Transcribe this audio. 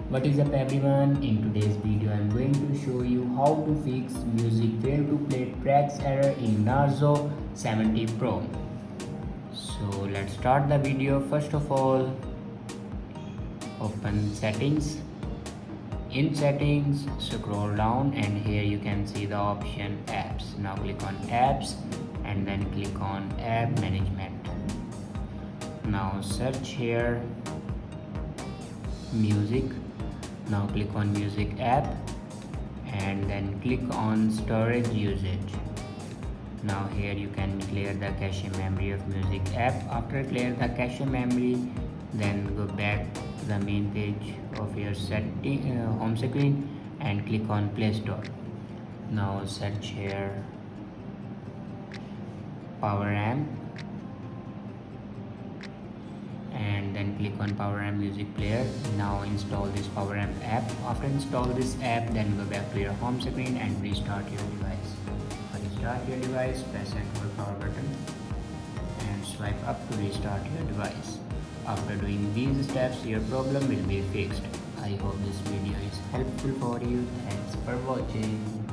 What is up everyone, in today's video I am going to show you how to fix music fail to play tracks error in Narzo 70 Pro. So let's start the video. First of all, open settings. In settings, scroll down and here you can see the option apps. Now click on apps and then click on app management. Now search here music. Now click on music app and then click on storage usage. Now here you can clear the cache memory of music app. After clear the cache memory, then go back to the main page of your home screen and click on Play Store. Now search here Power Amp and then click on Power Amp Music Player. Now install this Power Amp app. After install this app, then go back to your home screen and restart your device. To restart your device, press and hold power button and swipe up to restart your device. After doing these steps, your problem will be fixed. I hope this video is helpful for you. Thanks for watching.